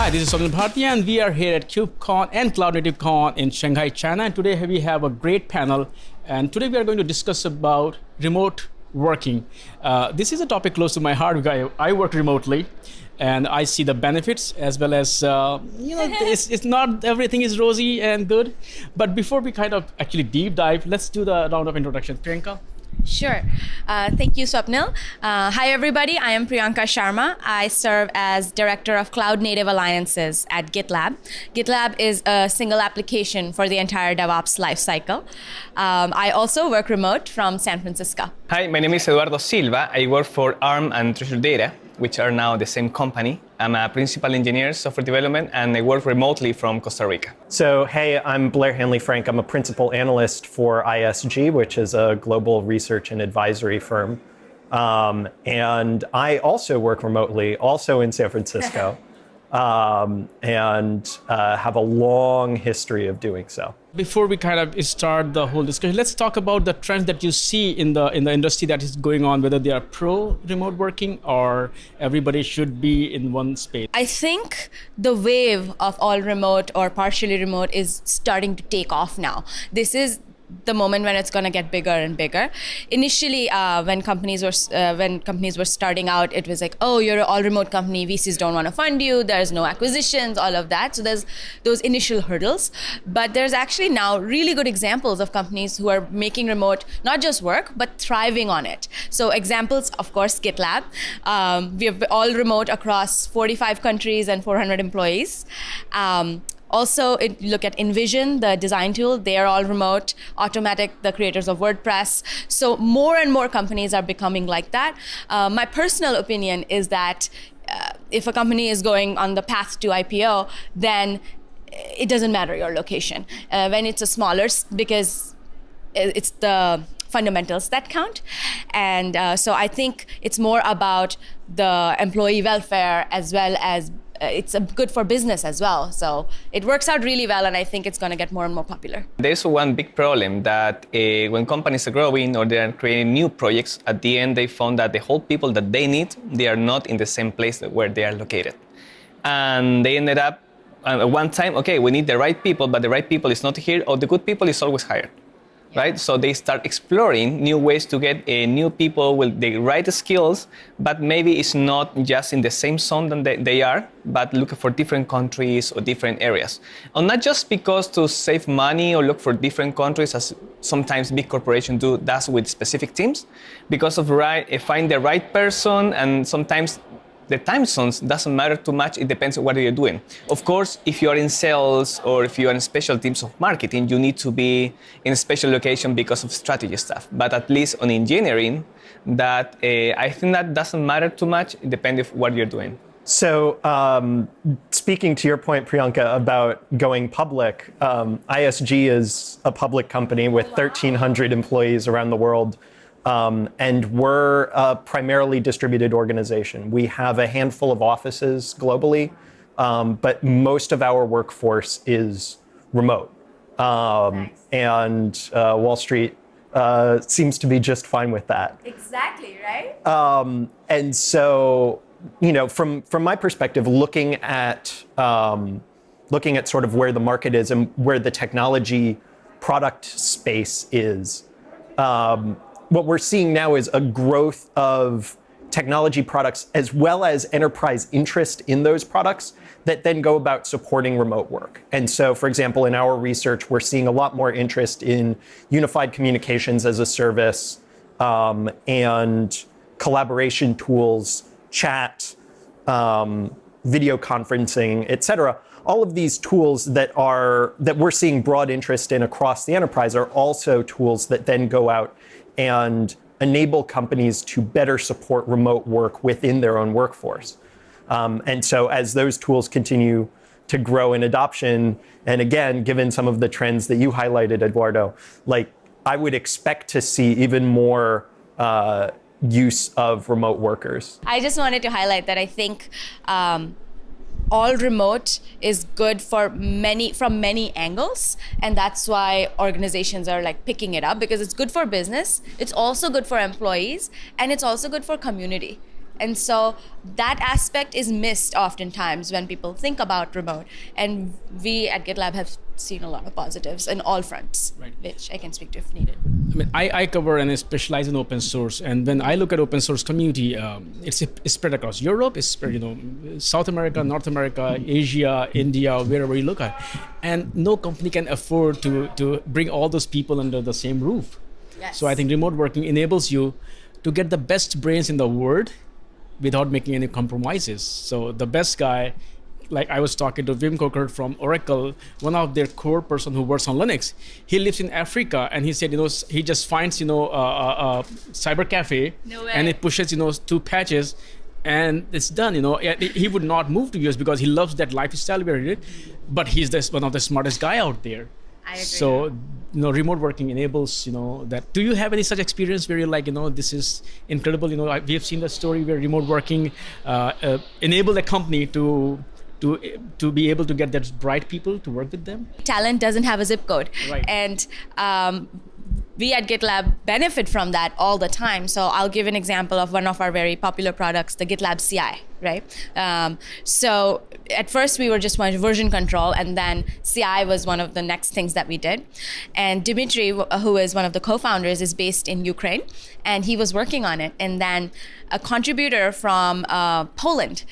Hi, this is Swapnil Bhartiya, and we are here at KubeCon and Cloud Native Con in Shanghai, China. And today we have a great panel. And today we are going to discuss about remote working. This is a topic close to my heart because I work remotely, and I see the benefits as well as it's not everything is rosy and good. But before we kind of actually deep dive, let's do the round of introductions. Priyanka. Sure. Thank you, Swapnil. Hi, everybody. I am Priyanka Sharma. I serve as Director of Cloud Native Alliances at GitLab. GitLab is a single application for the entire DevOps lifecycle. I also work remote from San Francisco. Hi, my name is Eduardo Silva. I work for ARM and Treasure Data, which are now the same company. I'm a principal engineer, software development, and I work remotely from Costa Rica. So, hey, I'm Blair, Hanley. I'm a principal analyst for ISG, which is a global research and advisory firm. And I also work remotely, also in San Francisco, and have a long history of doing so. Before we kind of start the whole discussion, let's talk about the trends that you see in the industry that is going on, whether they are pro remote working or everybody should be in one space. I think the wave of all remote or partially remote is starting to take off now. This is the moment when it's going to get bigger and bigger. Initially, when companies were starting out, it was like, oh, you're an all-remote company, VCs don't want to fund you, there's no acquisitions, all of that. So there's those initial hurdles. But there's actually now really good examples of companies who are making remote not just work, but thriving on it. So examples, of course, GitLab. We have all remote across 45 countries and 400 employees. Also, look at InVision, the design tool. They are all remote, Automatic, the creators of WordPress. So more and more companies are becoming like that. My personal opinion is that if a company is going on the path to IPO, then it doesn't matter your location. When it's a smaller, because it's the fundamentals that count. And so I think it's more about the employee welfare as well as it's good for business as well. So it works out really well, and I think it's going to get more and more popular. There's one big problem that when companies are growing or they are creating new projects, at the end they found that the whole people that they need, they are not in the same place where they are located. And they ended up at one time, okay, we need the right people, but the right people is not here, or the good people is always hired. Right? So they start exploring new ways to get new people with the right skills, but maybe it's not just in the same zone that they are, but look for different countries or different areas. And not just because to save money or look for different countries, as sometimes big corporations do that with specific teams, because of find the right person, and sometimes the time zones doesn't matter too much. It depends on what you're doing. Of course, if you are in sales or if you are in special teams of marketing, you need to be in a special location because of strategy stuff. But at least on engineering, that I think that doesn't matter too much. It depends on what you're doing. So speaking to your point, Priyanka, about going public, ISG is a public company with 1,300 employees around the world. And we're a primarily distributed organization. We have a handful of offices globally, but most of our workforce is remote. Nice. And Wall Street seems to be just fine with that. Exactly, right? And so, from my perspective, looking at sort of where the market is and where the technology product space is, what we're seeing now is a growth of technology products as well as enterprise interest in those products that then go about supporting remote work. And so, for example, in our research, we're seeing a lot more interest in unified communications as a service, and collaboration tools, chat, video conferencing, et cetera. All of these tools that we're seeing broad interest in across the enterprise are also tools that then go out and enable companies to better support remote work within their own workforce. And so as those tools continue to grow in adoption, and again, given some of the trends that you highlighted, Eduardo, I would expect to see even more use of remote workers. I just wanted to highlight that I think all remote is good from many angles, and that's why organizations are picking it up, because it's good for business, it's also good for employees, and it's also good for community. And so that aspect is missed oftentimes when people think about remote. And we at GitLab have seen a lot of positives in all fronts, which I can speak to if needed. I mean, I cover and specialize in open source, and when I look at open source community, it's spread across Europe, it's spread, South America, North America, Asia, India, wherever you look at, and no company can afford to bring all those people under the same roof. Yes. So I think remote working enables you to get the best brains in the world without making any compromises. So the best guy, like I was talking to Wim Coker from Oracle, one of their core person who works on Linux. He lives in Africa, and he said, he just finds, a cyber cafe, and it pushes, 2 patches, and it's done. He would not move to US because he loves that lifestyle where he did, but he's one of the smartest guy out there. I agree. So, remote working enables, that. Do you have any such experience where you're like, this is incredible? We have seen the story where remote working enabled a company to be able to get that bright people to work with them? Talent doesn't have a zip code. Right. And we at GitLab benefit from that all the time. So I'll give an example of one of our very popular products, the GitLab CI, right? So at first we were just version control, and then CI was one of the next things that we did. And Dmitry, who is one of the co-founders, is based in Ukraine, and he was working on it. And then a contributor from Poland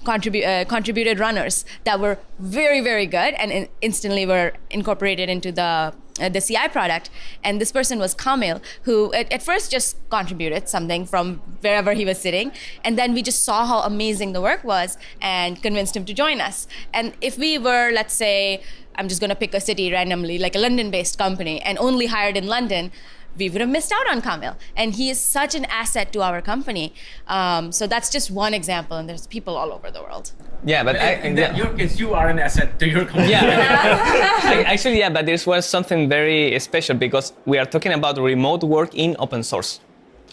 contributed runners that were very, very good and instantly were incorporated into the CI product. And this person was Kamil, who at first just contributed something from wherever he was sitting. And then we just saw how amazing the work was and convinced him to join us. And if we were, let's say, I'm just going to pick a city randomly, like a London-based company, and only hired in London, we would have missed out on Kamil. And he is such an asset to our company. So that's just one example, and there's people all over the world. Yeah, but in your case, you are an asset to your company. Yeah, actually, yeah, but this was something very special because we are talking about remote work in open source,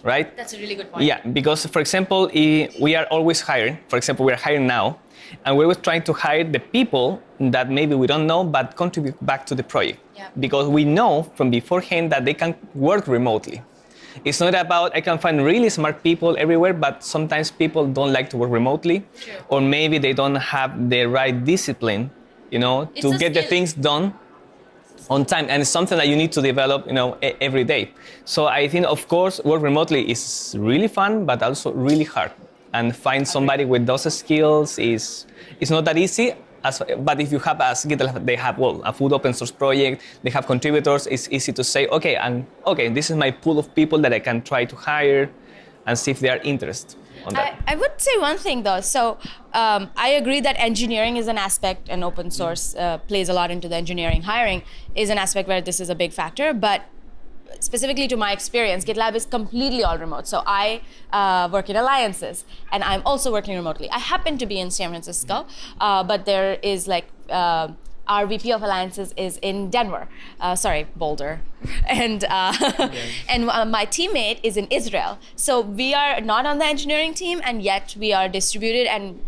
right? That's a really good point. Yeah, because for example, we are always hiring. For example, we are hiring now, and we were trying to hire the people that maybe we don't know but contribute back to the project. Yeah. Because we know from beforehand that they can work remotely. It's not about I can find really smart people everywhere, but sometimes people don't like to work remotely. True. Or maybe they don't have the right discipline, to get the things done on time. And it's something that you need to develop, every day. So I think, of course, work remotely is really fun, but also really hard. And find somebody with those skills is not that easy. But if you have, as GitLab, they have a full open source project, they have contributors, it's easy to say, okay, this is my pool of people that I can try to hire and see if they are interested on that. I would say one thing though. So I agree that engineering is an aspect, and open source plays a lot into the engineering hiring, is an aspect where this is a big factor. But specifically to my experience, GitLab is completely all remote. So I work in alliances, and I'm also working remotely. I happen to be in San Francisco, but there is our VP of alliances is in Denver, Boulder, and and my teammate is in Israel. So we are not on the engineering team, and yet we are distributed and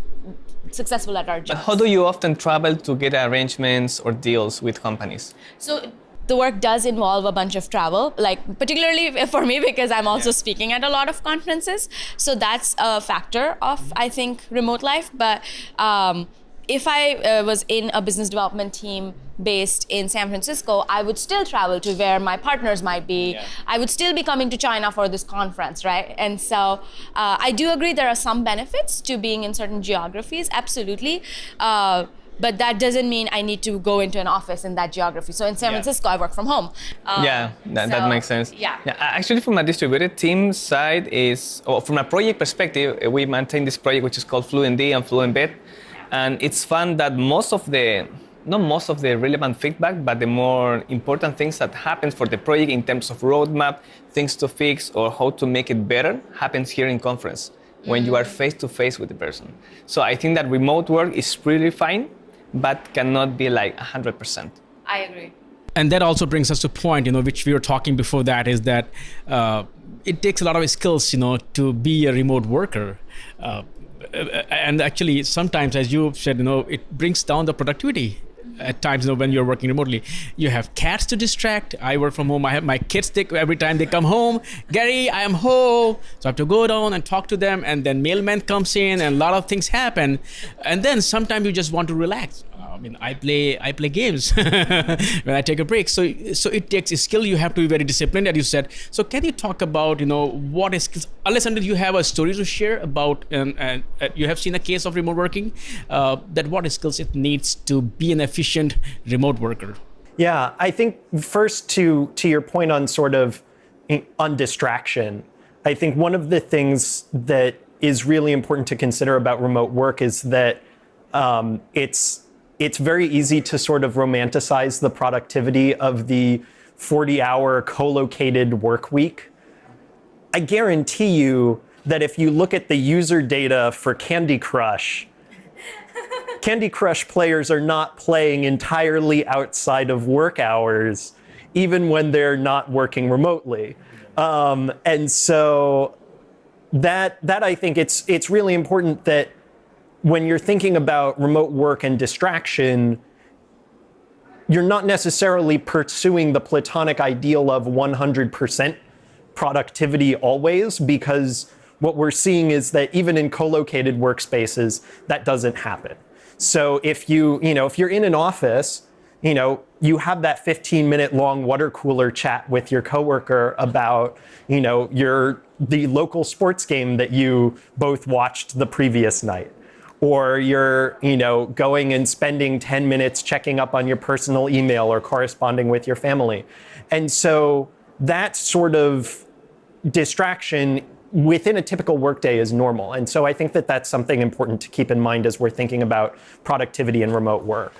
successful at our jobs. How do you often travel to get arrangements or deals with companies? So the work does involve a bunch of travel, particularly for me because I'm also speaking at a lot of conferences. So that's a factor of, I think, remote life. But if I was in a business development team based in San Francisco, I would still travel to where my partners might be. Yeah. I would still be coming to China for this conference, right? And so I do agree there are some benefits to being in certain geographies, absolutely. But that doesn't mean I need to go into an office in that geography. So in San Francisco, I work from home. That makes sense. Yeah. Actually, from a distributed team side from a project perspective, we maintain this project which is called FluentD and FluentBet. And it's fun that not most of the relevant feedback, but the more important things that happens for the project in terms of roadmap, things to fix, or how to make it better happens here in conference when you are face to face with the person. So I think that remote work is really fine, but cannot be 100%. I agree. And that also brings us to a point, which we were talking before that, is that it takes a lot of skills, to be a remote worker. And actually, sometimes, as you said, it brings down the productivity at times, when you're working remotely. You have cats to distract. I work from home. I have my kids, every time they come home, Gary, I am home. So I have to go down and talk to them, and then mailman comes in and a lot of things happen. And then sometimes you just want to relax. I mean, I play games when I take a break. So it takes a skill. You have to be very disciplined, as you said. So can you talk about, what is skills? Unless until you have a story to share about, and you have seen a case of remote working, that what skills it needs to be an efficient remote worker? Yeah, I think first to your point on sort of on distraction, I think one of the things that is really important to consider about remote work is that it's very easy to sort of romanticize the productivity of the 40-hour co-located work week. I guarantee you that if you look at the user data for Candy Crush players are not playing entirely outside of work hours, even when they're not working remotely. And so that I think it's really important that when you're thinking about remote work and distraction, you're not necessarily pursuing the platonic ideal of 100% productivity always, because what we're seeing is that even in co-located workspaces, that doesn't happen. So if you're in an office, you have that 15-minute long water cooler chat with your coworker about, the local sports game that you both watched the previous night. Or you're, going and spending 10 minutes checking up on your personal email or corresponding with your family. And so that sort of distraction within a typical workday is normal. And so I think that that's something important to keep in mind as we're thinking about productivity and remote work.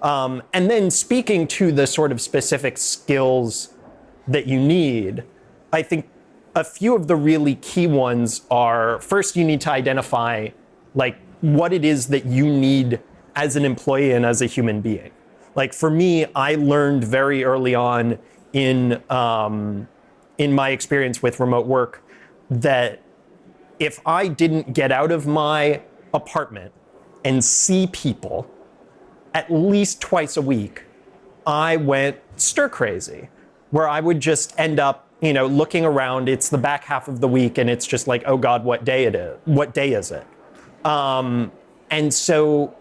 And then speaking to the sort of specific skills that you need, I think a few of the really key ones are, first, you need to identify what it is that you need as an employee and as a human being. Like for me, I learned very early on in my experience with remote work that if I didn't get out of my apartment and see people at least twice a week, I went stir crazy, where I would just end up, looking around. It's the back half of the week and it's just like, oh God, what day is it? And so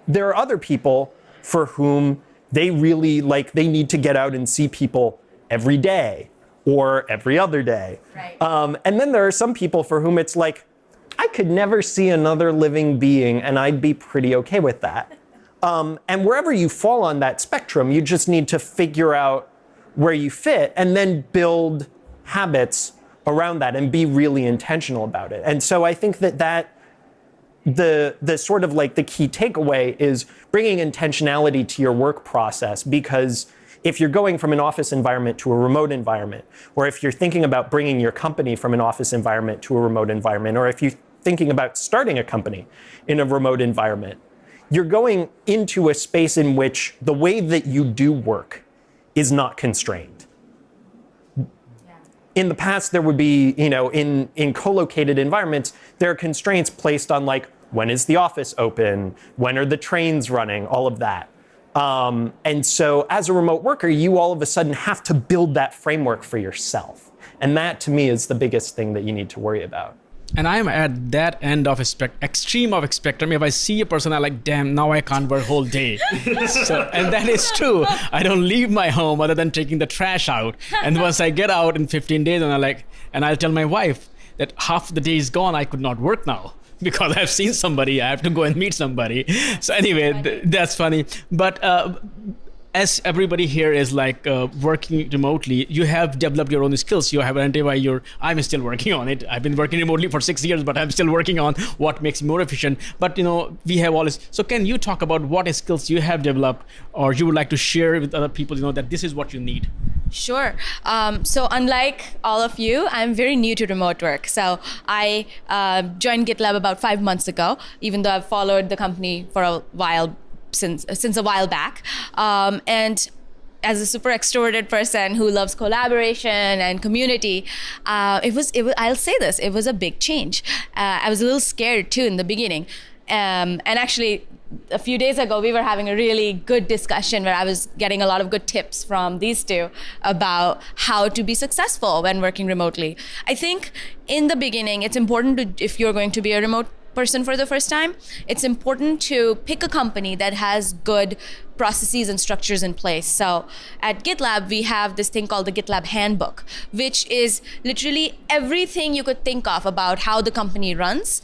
there are other people for whom they really they need to get out and see people every day or every other day. Right. And then there are some people for whom it's like, I could never see another living being and I'd be pretty okay with that. And wherever you fall on that spectrum, you just need to figure out where you fit and then build habits around that and be really intentional about it. And so I think that the sort of the key takeaway is bringing intentionality to your work process, because if you're going from an office environment to a remote environment, or if you're thinking about bringing your company from an office environment to a remote environment, or if you're thinking about starting a company in a remote environment, you're going into a space in which the way that you do work is not constrained. In the past, there would be, in co-located environments, there are constraints placed on when is the office open? When are the trains running? All of that. And so as a remote worker, you all of a sudden have to build that framework for yourself. And that to me is the biggest thing that you need to worry about. And I'm at that end of extreme of spectrum. If I see a person, I'm like, damn, now I can't work whole day. And that is true. I don't leave my home other than taking the trash out. And once I get out in 15 days, and I'll tell my wife that half the day is gone, I could not work now. Because I've seen somebody, I have to go and meet somebody. So anyway, that's funny. But as everybody here is working remotely, you have developed your own skills. You have identified I'm still working on it. I've been working remotely for 6 years, but I'm still working on what makes me more efficient. But we have all this. So can you talk about what skills you have developed or you would like to share with other people, that this is what you need? Sure. So unlike all of you, I'm very new to remote work. So I joined GitLab about 5 months ago, even though I've followed the company for a while, since a while back. And as a super extroverted person who loves collaboration and community, I'll say this, it was a big change. I was a little scared too in the beginning. And actually, a few days ago, we were having a really good discussion where I was getting a lot of good tips from these two about how to be successful when working remotely. I think in the beginning, it's important to, if you're going to be a remote person for the first time, it's important to pick a company that has good processes and structures in place. So at GitLab, we have this thing called the GitLab Handbook, which is literally everything you could think of about how the company runs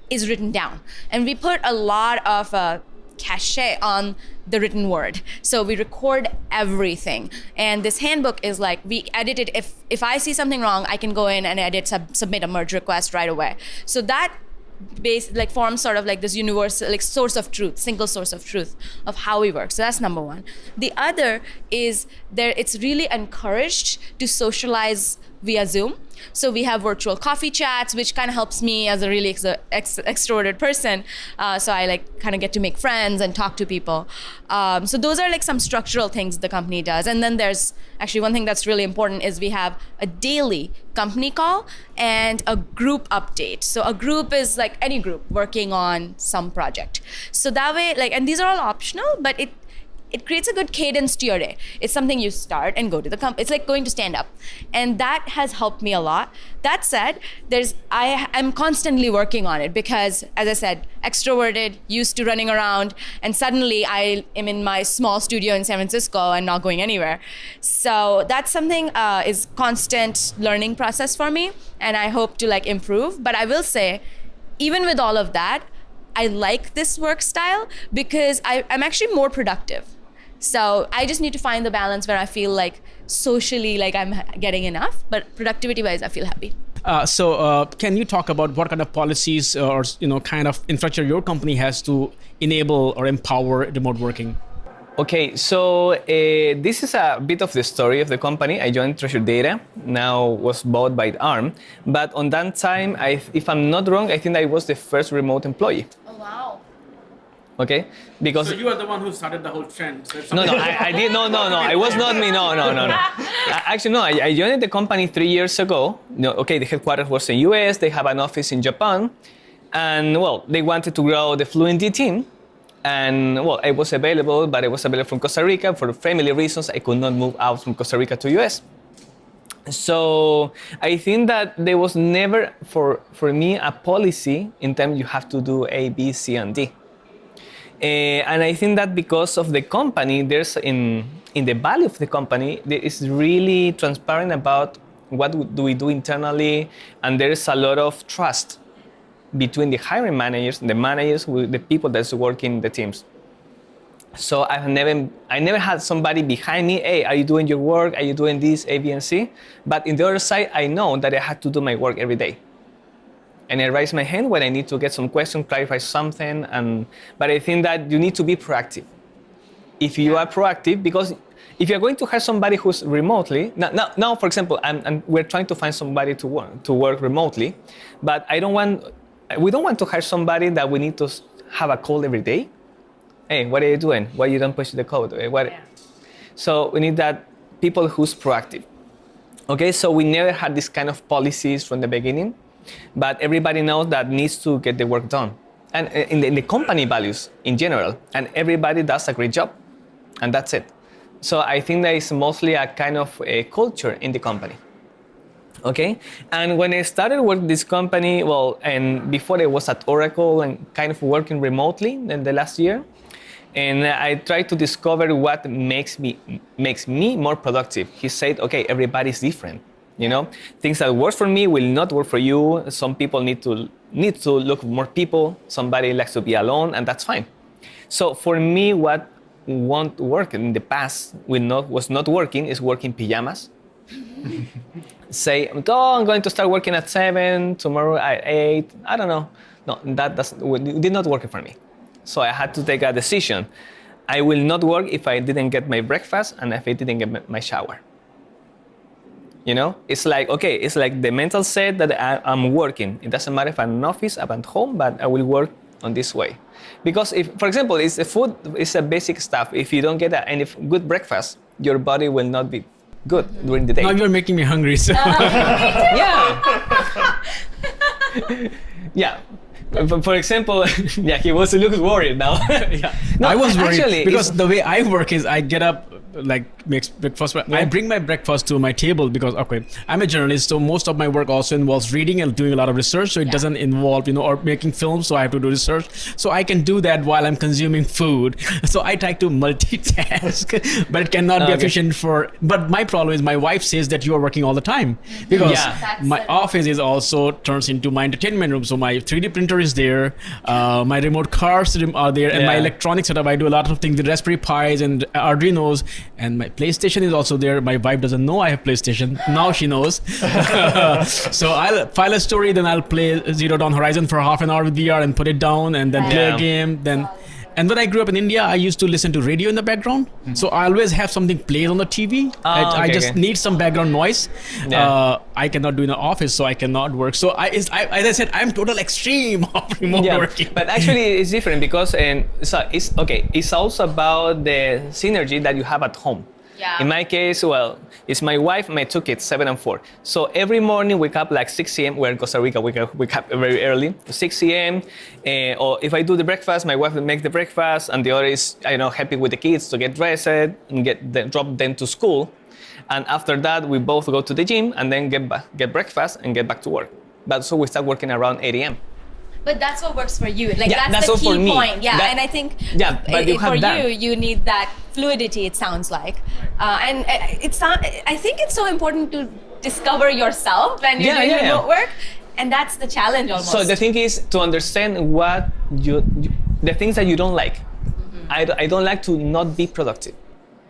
is written down. And we put a lot of cachet on the written word. So we record everything. And this handbook is like, we edit it. If I see something wrong, I can go in and edit, submit a merge request right away. So that forms sort of like this universal source of truth, single source of truth of how we work. So that's number one. The other is it's really encouraged to socialize via Zoom. So we have virtual coffee chats, which kind of helps me as a really extroverted person. So I kind of get to make friends and talk to people. So those are some structural things the company does. And then there's actually one thing that's really important is we have a daily company call and a group update. So a group is like any group working on some project. So that way, and these are all optional, but it creates a good cadence to your day. It's something you start and go to the company. It's like going to stand up. And that has helped me a lot. That said, I'm constantly working on it because, as I said, extroverted, used to running around, and suddenly I am in my small studio in San Francisco and not going anywhere. So that's something is constant learning process for me, and I hope to improve. But I will say, even with all of that, I like this work style because I'm actually more productive. So I just need to find the balance where I feel socially I'm getting enough, but productivity wise, I feel happy. So can you talk about what kind of policies or kind of infrastructure your company has to enable or empower remote working? Okay, so this is a bit of the story of the company. I joined Treasure Data, now was bought by ARM. But on that time, if I'm not wrong, I think I was the first remote employee. Oh, wow. Okay, because so you are the one who started the whole trend. So no, I did no, it was not me. No. Actually, no, I joined the company 3 years ago. Okay, the headquarters was in US. They have an office in Japan, and they wanted to grow the Fluentd team. And I was available, but I was available from Costa Rica for family reasons. I could not move out from Costa Rica to US. So I think that there was never for me a policy in terms you have to do A, B, C, and D. And I think that because of the company, there's in the value of the company, there is really transparent about what do we do internally, and there is a lot of trust between the hiring managers and the managers with the people that's working the teams. So I never had somebody behind me, hey, are you doing your work? Are you doing this, A, B, and C? But in the other side, I know that I had to do my work every day. And I raise my hand when I need to get some question, clarify something. But I think that you need to be proactive. If you are proactive, because if you're going to hire somebody who's remotely, now for example, we're trying to find somebody to work remotely, but we don't want to hire somebody that we need to have a call every day. Hey, what are you doing? Why you don't push the code? So we need that people who's proactive. Okay, so we never had this kind of policies from the beginning, but everybody knows that needs to get the work done. And in the company values in general, and everybody does a great job, and that's it. So I think that is mostly a kind of a culture in the company. Okay, and when I started working this company, and before I was at Oracle and kind of working remotely in the last year, and I tried to discover what makes me more productive. He said, okay, everybody's different. Things that work for me will not work for you. Some people need to look for more people. Somebody likes to be alone, and that's fine. So for me, what won't work in the past was not working is working pajamas. Say, I'm going to start working at 7, tomorrow at 8. I don't know. No, it did not work for me. So I had to take a decision. I will not work if I didn't get my breakfast and if I didn't get my shower. It's like, okay, it's like the mental set that I'm working. It doesn't matter if I'm in an office, I'm at home, but I will work on this way. Because if, for example, the food is a basic stuff. If you don't get any good breakfast, your body will not be good during the day. Now you're making me hungry. So. Yeah. Yeah. For example, yeah, he looks worried now. Yeah. No, I was worried actually, because the way I work is I get up, like makes breakfast. But I bring my breakfast to my table because I'm a journalist, so most of my work also involves reading and doing a lot of research. So it doesn't involve or making films. So I have to do research. So I can do that while I'm consuming food. So I try to multitask, but it cannot be efficient for. But my problem is my wife says that you are working all the time because my office is also turns into my entertainment room. So my 3D printer is there, my remote cars are there, and my electronic setup. I do a lot of things, the Raspberry Pis and Arduinos, and my PlayStation is also there. My wife doesn't know I have PlayStation. Now she knows. So I'll file a story, then I'll play Zero Dawn Horizon for half an hour with VR and put it down, and then play a game. And when I grew up in India, I used to listen to radio in the background. So I always have something played on the TV. I just need some background noise. I cannot do in the office, so I cannot work. So as I said, I'm total extreme of remote working. But actually, it's different because it's also about the synergy that you have at home. Yeah. In my case, well, it's my wife and my two kids, 7 and 4. So every morning wake up like 6 a.m. We're in Costa Rica, wake up very early, 6 a.m. Or if I do the breakfast, my wife will make the breakfast, and the other is helping with the kids to get dressed and drop them to school. And after that, we both go to the gym and then get breakfast and get back to work. So we start working around 8 a.m. But that's what works for you. Like that's the what for key me. point. Yeah, and I think but you have that. you need that fluidity. It sounds like, and I think it's so important to discover yourself when you're doing remote work, and that's the challenge almost. So the thing is to understand what the things that you don't like. I don't like to not be productive.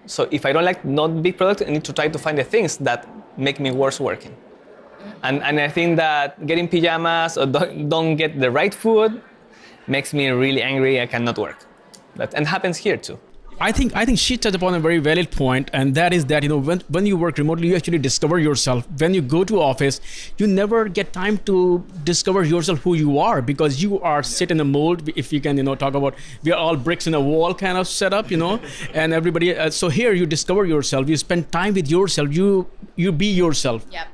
So if I don't like not be productive, I need to try to find the things that make me worse working. And I think that getting pajamas or don't get the right food makes me really angry. I cannot work. And happens here too. I think she touched upon a very valid point, and that is that when you work remotely, you actually discover yourself. When you go to office, you never get time to discover yourself, who you are, because you are set in a mold. If you can talk about, we are all bricks in a wall kind of setup, and everybody. So here you discover yourself. You spend time with yourself. You be yourself. Yep.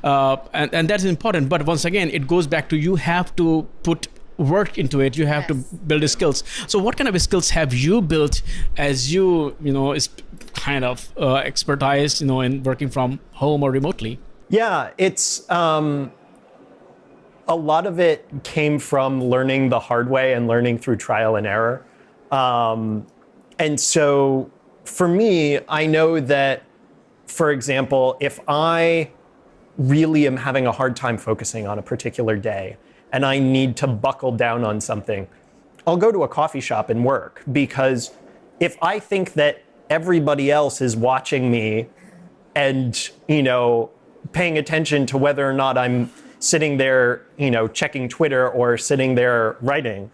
And that's important. But once again, it goes back to you have to put work into it. You have to build the skills. So what kind of skills have you built as you is kind of expertise in working from home or remotely? Yeah, it's a lot of it came from learning the hard way and learning through trial and error. And so for me, I know that, for example, if I really am having a hard time focusing on a particular day and I need to buckle down on something, I'll go to a coffee shop and work, because if I think that everybody else is watching me and, paying attention to whether or not I'm sitting there, checking Twitter or sitting there writing,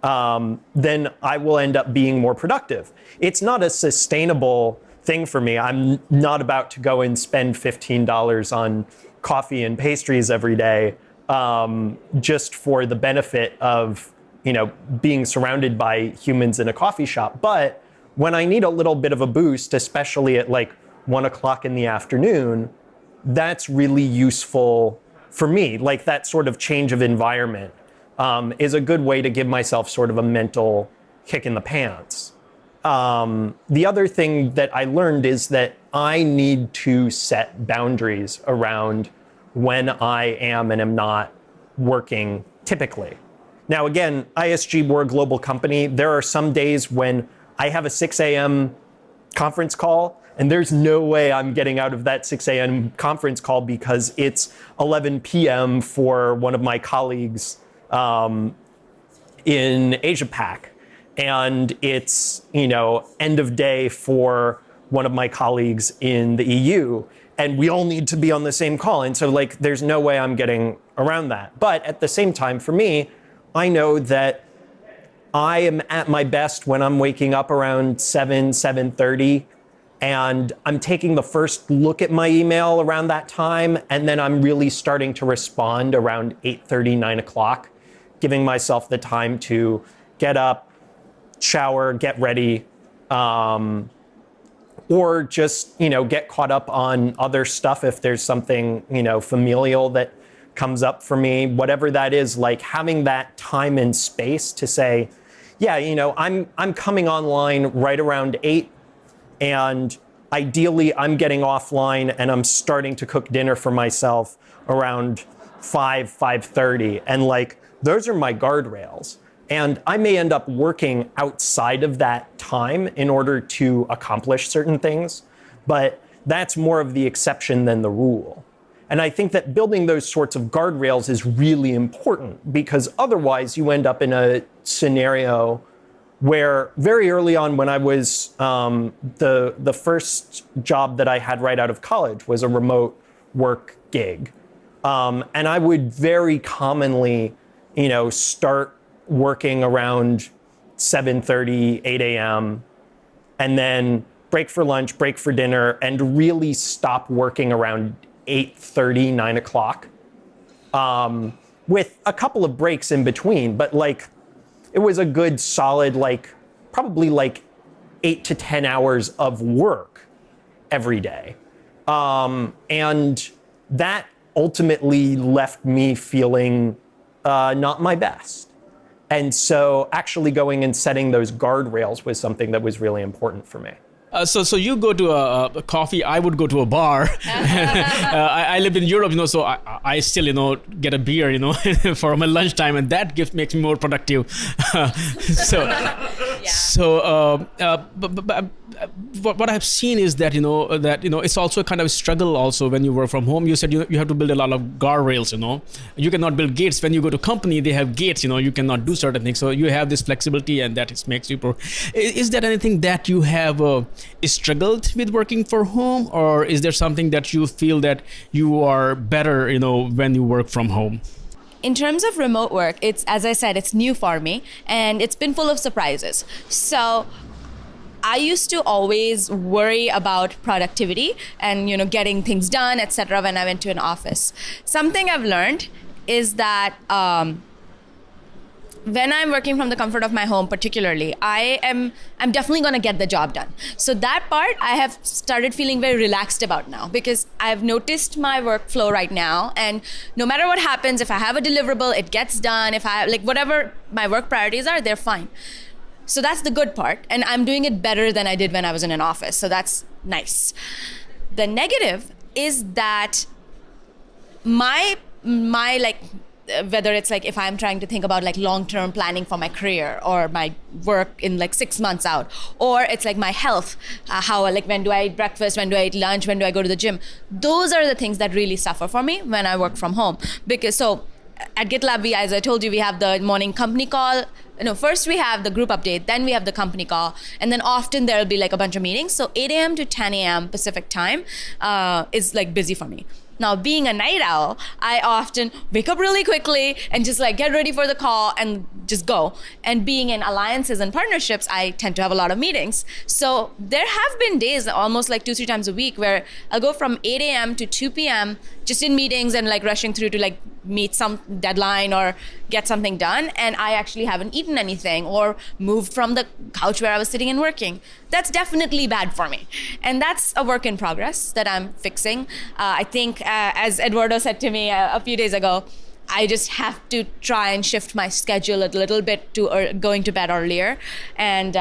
then I will end up being more productive. It's not a sustainable thing for me. I'm not about to go and spend $15 on coffee and pastries every day just for the benefit of being surrounded by humans in a coffee shop. But when I need a little bit of a boost, especially at like 1 o'clock in the afternoon, that's really useful for me. Like that sort of change of environment is a good way to give myself sort of a mental kick in the pants. The other thing that I learned is that I need to set boundaries around when I am and am not working typically. Now, again, ISG, we're a global company. There are some days when I have a 6 a.m. conference call, and there's no way I'm getting out of that 6 a.m. conference call because it's 11 p.m. for one of my colleagues in Asia Pac. And it's, end of day for one of my colleagues in the EU. And we all need to be on the same call. And so there's no way I'm getting around that. But at the same time, for me, I know that I am at my best when I'm waking up around 7:30. And I'm taking the first look at my email around that time. And then I'm really starting to respond around 8:30, 9 o'clock, giving myself the time to get up, shower, get ready, or just, get caught up on other stuff if there's something, familial that comes up for me, whatever that is, like having that time and space to say, yeah, I'm coming online right around 8, and ideally I'm getting offline and I'm starting to cook dinner for myself around 5:30, and like those are my guardrails. And I may end up working outside of that time in order to accomplish certain things, but that's more of the exception than the rule. And I think that building those sorts of guardrails is really important, because otherwise you end up in a scenario where very early on, when I was the first job that I had right out of college was a remote work gig. And I would very commonly, start working around 7:30, 8 a.m., and then break for lunch, break for dinner, and really stop working around 8:30, 9 o'clock, with a couple of breaks in between. But like, it was a good solid, probably 8 to 10 hours of work every day. And that ultimately left me feeling not my best. And so actually going and setting those guardrails was something that was really important for me. So you go to a coffee, I would go to a bar. I lived in Europe, so I still, get a beer, for my lunchtime, and that makes me more productive. But what I've seen is that, it's also kind of a struggle also when you work from home. You said you have to build a lot of guardrails, You cannot build gates. When you go to company, they have gates, you cannot do certain things. So you have this flexibility, and that makes you Is there anything that you have struggled with working from home, or is there something that you feel that you are better, when you work from home? In terms of remote work, as I said, it's new for me, and it's been full of surprises. So I used to always worry about productivity and getting things done, etc. when I went to an office. Something I've learned is that when I'm working from the comfort of my home, particularly, I'm definitely going to get the job done. So that part I have started feeling very relaxed about now, because I've noticed my workflow right now, and no matter what happens, if I have a deliverable, it gets done. If I whatever my work priorities are, they're fine. So that's the good part, and I'm doing it better than I did when I was in an office. So that's nice. The negative is that my whether it's if I'm trying to think about long-term planning for my career or my work in 6 months out, or it's my health, how when do I eat breakfast, when do I eat lunch, when do I go to the gym, those are the things that really suffer for me when I work from home. Because at GitLab, as I told you, we have the morning company call. First we have the group update, then we have the company call, and then often there'll be a bunch of meetings. So 8 a.m. to 10 a.m. Pacific time is busy for me. Now, being a night owl, I often wake up really quickly and just get ready for the call and just go. And being in alliances and partnerships, I tend to have a lot of meetings. So there have been days, almost 2-3 times a week, where I'll go from 8 a.m. to 2 p.m. just in meetings and rushing through to meet some deadline or get something done, and I actually haven't eaten anything or moved from the couch where I was sitting and working. That's definitely bad for me, and that's a work in progress that I'm fixing. I think, as Eduardo said to me a few days ago, I just have to try and shift my schedule a little bit to going to bed earlier, and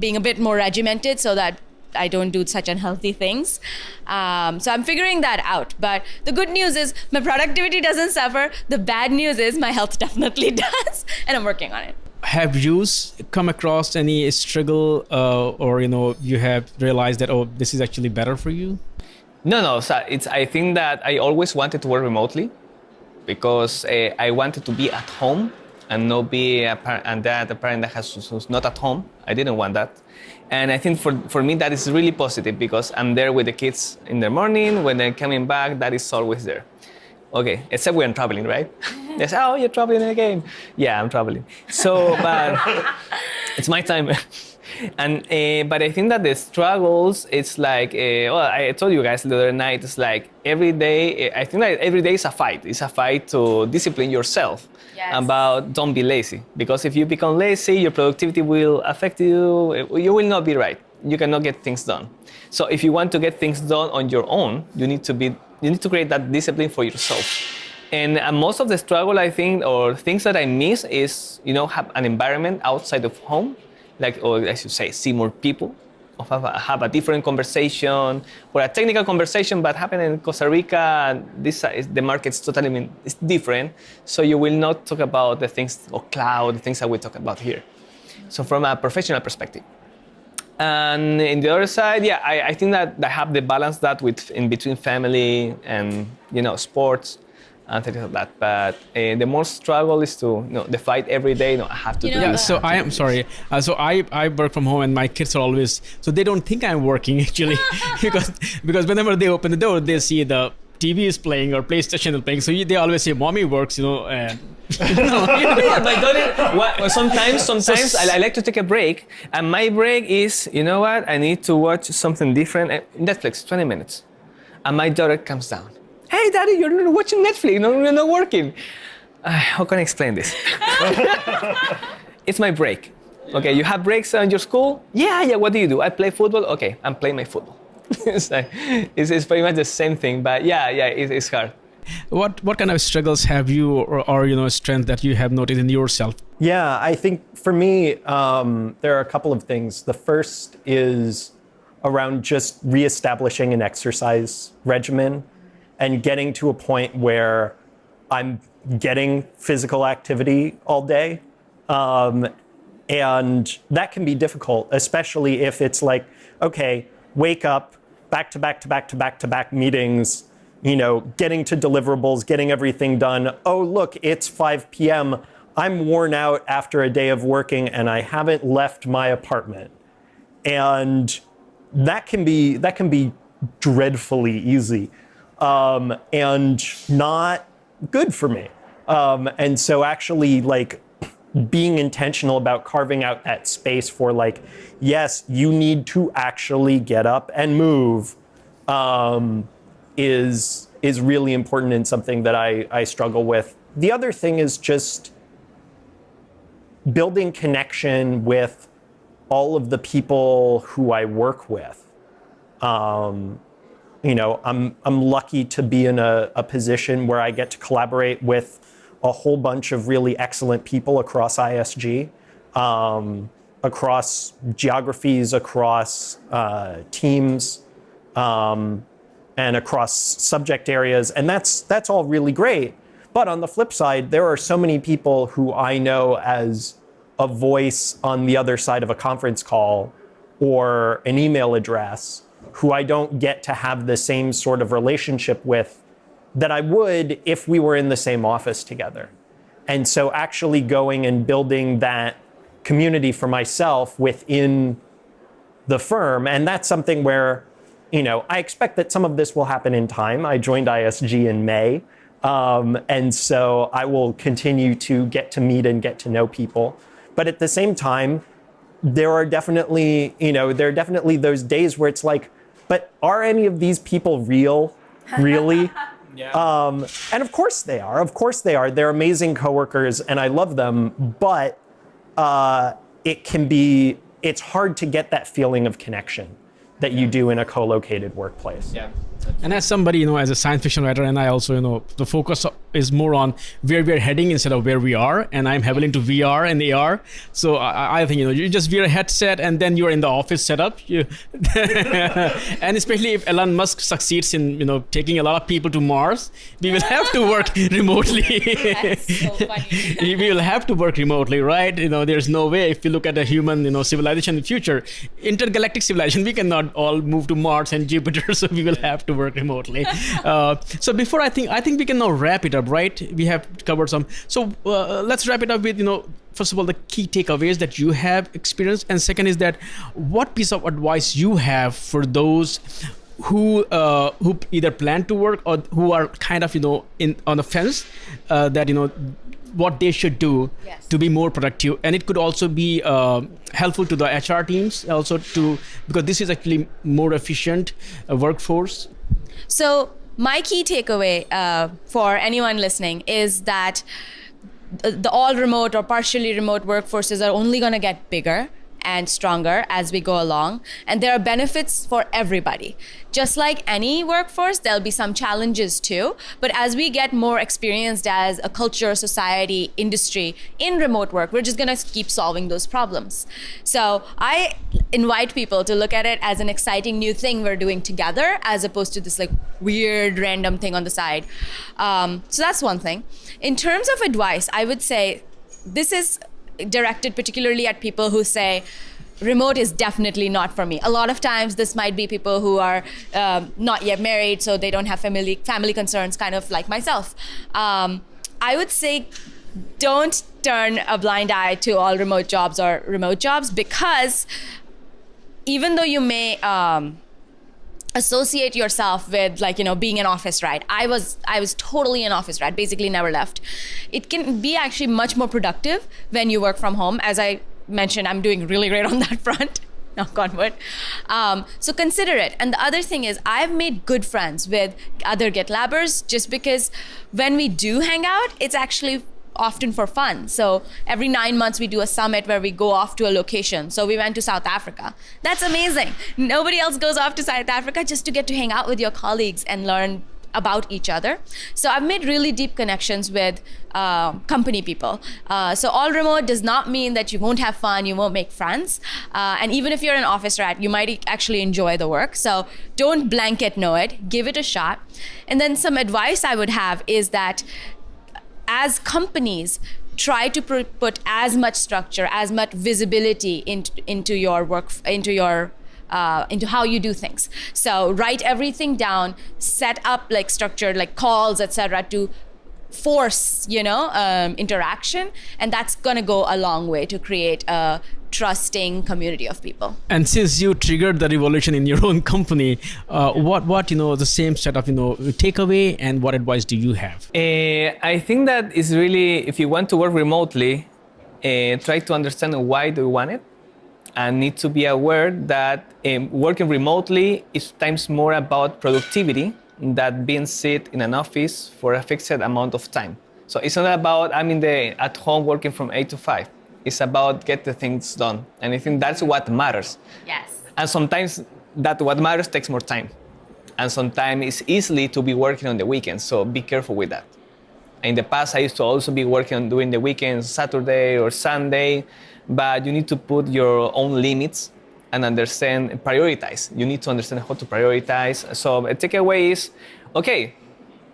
being a bit more regimented so that I don't do such unhealthy things. So I'm figuring that out. But the good news is my productivity doesn't suffer. The bad news is my health definitely does, and I'm working on it. Have you come across any struggle, or you have realized that, this is actually better for you? No. So I think that I always wanted to work remotely, because I wanted to be at home and not be a parent that who's not at home. I didn't want that. And I think for me, that is really positive, because I'm there with the kids in the morning. When they're coming back, that is always there. Okay, except when I'm traveling, right? They say, you're traveling again. Yeah, I'm traveling. So, but it's my time. And but I think that the struggles, it's I told you guys the other night, it's every day, I think that every day is a fight. It's a fight to discipline yourself. Yes. About don't be lazy, because if you become lazy, your productivity will affect you. You will not be right. You cannot get things done. So if you want to get things done on your own, you need to create that discipline for yourself. And most of the struggle, I think, or things that I miss is, have an environment outside of home, like, or I should say, see more people, or have a different conversation, or a technical conversation, but happen in Costa Rica, the market's totally it's different. So you will not talk about the things of cloud, the things that we talk about here. So from a professional perspective. And in the other side, yeah, I think that I have the balance that in between family and, sports and things like that. But the most struggle is to, the fight every day. I have to do Yeah, this. so I am sorry. So I work from home, and my kids are always, so they don't think I'm working actually, because whenever they open the door, they see the TV is playing or PlayStation is playing. So they always say, "Mommy works," and Yeah, my daughter, sometimes I like to take a break, and my break is, I need to watch something different. Netflix, 20 minutes. And my daughter comes down. Hey, Daddy, you're not watching Netflix, you're not working. How can I explain this? It's my break. Okay, you have breaks in your school? Yeah, what do you do? I play football? Okay, I'm playing my football. It's pretty much the same thing, but it's hard. What kind of struggles have you, or strength that you have noted in yourself? Yeah, I think for me, there are a couple of things. The first is around just reestablishing an exercise regimen and getting to a point where I'm getting physical activity all day. And that can be difficult, especially if it's like, okay, wake up, back to back meetings, getting to deliverables, getting everything done. Oh, look, it's 5 p.m. I'm worn out after a day of working and I haven't left my apartment. And that can be dreadfully easy, and not good for me. And so actually, like, being intentional about carving out that space for, like, yes, you need to actually get up and move, is really important and something that I struggle with. The other thing is just building connection with all of the people who I work with. I'm lucky to be in a position where I get to collaborate with a whole bunch of really excellent people across ISG, across geographies, across teams, and across subject areas. And that's all really great. But on the flip side, there are so many people who I know as a voice on the other side of a conference call or an email address who I don't get to have the same sort of relationship with that I would if we were in the same office together. And so actually going and building that community for myself within the firm, and that's something where, I expect that some of this will happen in time. I joined ISG in May, and so I will continue to get to meet and get to know people. But at the same time, there are definitely those days where it's like, but are any of these people real, really? Yeah. And of course they are. They're amazing coworkers and I love them, but it's hard to get that feeling of connection that you do in a co-located workplace. Yeah. And as somebody, as a science fiction writer, and I also, the focus is more on where we're heading instead of where we are. And I'm heavily into VR and AR. So I think, you just wear a headset and then you're in the office setup. And especially if Elon Musk succeeds in, taking a lot of people to Mars, we will have to work remotely. That's so funny. We will have to work remotely, right? There's no way if you look at the human, civilization in the future, intergalactic civilization, we cannot all move to Mars and Jupiter. So we will have to work remotely. So before I think we can now wrap it up, right? We have covered some. So let's wrap it up with, first of all, the key takeaways that you have experienced. And second is that what piece of advice you have for those who either plan to work or who are kind of, on the fence, that, what they should do to be more productive. And it could also be helpful to the HR teams also because this is actually more efficient workforce. So my key takeaway for anyone listening is that the all remote or partially remote workforces are only going to get bigger. and stronger as we go along. And there are benefits for everybody. Just like any workforce, there'll be some challenges too. But as we get more experienced as a culture, society, industry in remote work, we're just going to keep solving those problems. So I invite people to look at it as an exciting new thing we're doing together, as opposed to this like weird random thing on the side. So that's one thing. In terms of advice, I would say this is directed particularly at people who say, remote is definitely not for me. A lot of times this might be people who are not yet married, so they don't have family concerns, kind of like myself. I would say don't turn a blind eye to all remote jobs or remote jobs, because even though you may associate yourself with being an office rat. I was totally an office rat, basically never left. It can be actually much more productive when you work from home. As I mentioned, I'm doing really great on that front. Knock on wood. So consider it. And the other thing is, I've made good friends with other GitLabbers just because when we do hang out, it's actually often for fun. So every 9 months we do a summit where we go off to a location. So we went to South Africa. That's amazing. Nobody else goes off to South Africa just to get to hang out with your colleagues and learn about each other. So I've made really deep connections with company people. So all remote does not mean that you won't have fun, you won't make friends. And even if you're an office rat, you might actually enjoy the work. So don't blanket know it, give it a shot. And then some advice I would have is that as companies, try to put as much structure, as much visibility into your work, into how you do things. So write everything down, set up like structured like calls, etc., to force interaction, and that's gonna go a long way to create a trusting community of people. And since you triggered the revolution in your own company, what the same set of takeaway, and what advice do you have? I think that is really, if you want to work remotely, try to understand why do you want it, and need to be aware that working remotely is times more about productivity than being sit in an office for a fixed amount of time. So it's not about I'm at home working from 8 to 5. It's about get the things done. And I think that's what matters. Yes. And sometimes that what matters takes more time. And sometimes it's easily to be working on the weekends. So be careful with that. In the past, I used to also be working on during the weekends, Saturday or Sunday, but you need to put your own limits and understand, prioritize. You need to understand how to prioritize. So a takeaway is, okay,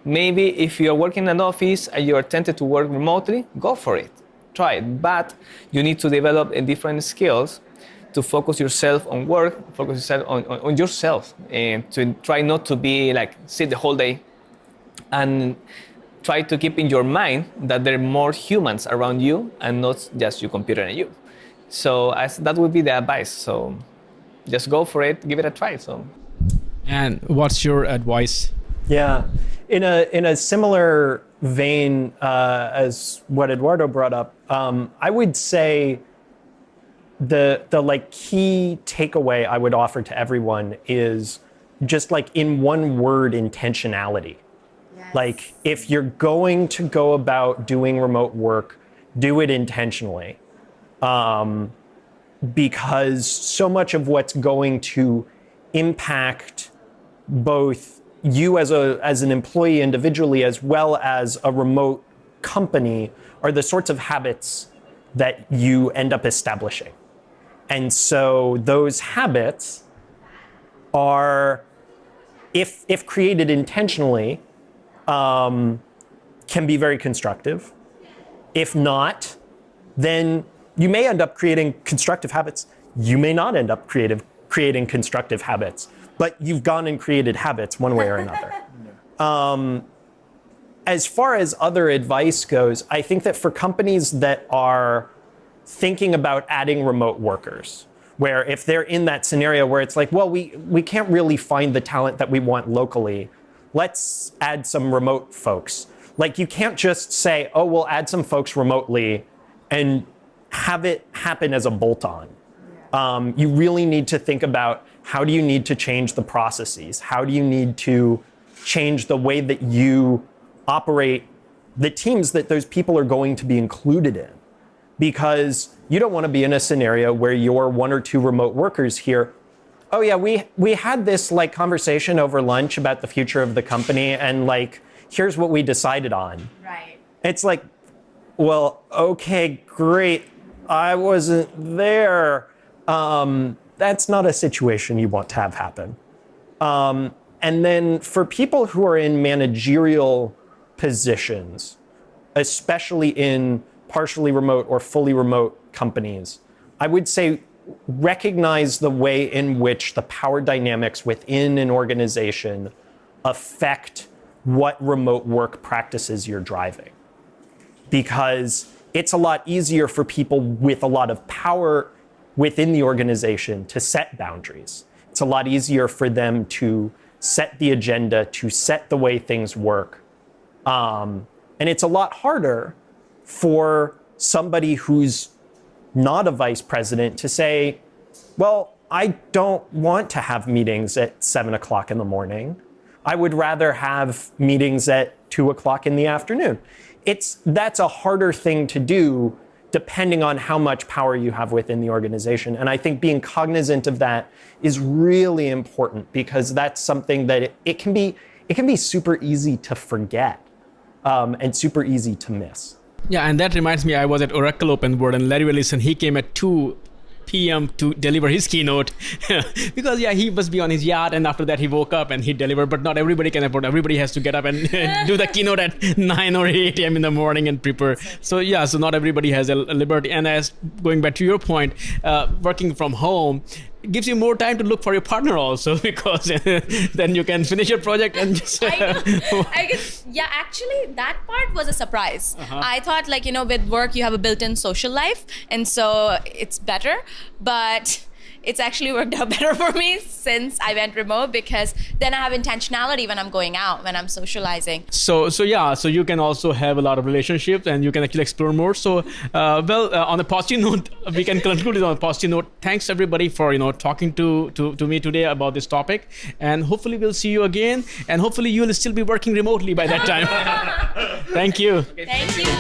maybe if you're working in an office and you're tempted to work remotely, go for it. Try it, but you need to develop different skills to focus yourself on work, focus yourself on yourself, and to try not to be like sit the whole day, and try to keep in your mind that there are more humans around you and not just your computer and you. So that would be the advice. So just go for it, give it a try. So. And what's your advice? Yeah, in a similar vein as what Eduardo brought up, I would say the key takeaway I would offer to everyone is just like in one word, intentionality. Yes. Like if you're going to go about doing remote work, do it intentionally, because so much of what's going to impact both you as an employee individually as well as a remote company are the sorts of habits that you end up establishing. And so those habits are, if created intentionally, can be very constructive. If not, then you may end up creating constructive habits. You may not end up creating constructive habits, but you've gone and created habits one way or another. As far as other advice goes, I think that for companies that are thinking about adding remote workers, where if they're in that scenario where it's like, well, we can't really find the talent that we want locally, let's add some remote folks. Like you can't just say, oh, we'll add some folks remotely and have it happen as a bolt-on. You really need to think about how do you need to change the processes? How do you need to change the way that you operate the teams that those people are going to be included in? because you don't want to be in a scenario where you're one or two remote workers here. Oh yeah, we had this like conversation over lunch about the future of the company, and like, here's what we decided on. Right. It's like, well, okay, great. I wasn't there. That's not a situation you want to have happen. And then for people who are in managerial positions, especially in partially remote or fully remote companies, I would say recognize the way in which the power dynamics within an organization affect what remote work practices you're driving. Because it's a lot easier for people with a lot of power within the organization to set boundaries. It's a lot easier for them to set the agenda, to set the way things work. And it's a lot harder for somebody who's not a vice president to say, well, I don't want to have meetings at 7 o'clock in the morning. I would rather have meetings at 2 o'clock in the afternoon. That's a harder thing to do depending on how much power you have within the organization. And I think being cognizant of that is really important, because that's something that it can be super easy to forget and super easy to miss. Yeah, and that reminds me, I was at Oracle Open World and Larry Ellison, he came at 2 p.m. to deliver his keynote because he must be on his yacht, and after that he woke up and he delivered, but not everybody can afford. Everybody has to get up and do the keynote at 9 or 8 a.m. in the morning and prepare. So not everybody has a liberty. And as going back to your point, working from home gives you more time to look for your partner also, because then you can finish your project and just... I guess, actually that part was a surprise. I thought with work you have a built-in social life, and so it's better, but it's actually worked out better for me since I went remote, because then I have intentionality when I'm going out, when I'm socializing. So you can also have a lot of relationships and you can actually explore more. So, on a positive note, we can conclude it on a positive note. Thanks everybody for, talking to me today about this topic, and hopefully we'll see you again, and hopefully you'll still be working remotely by that time. Thank you. Thank you.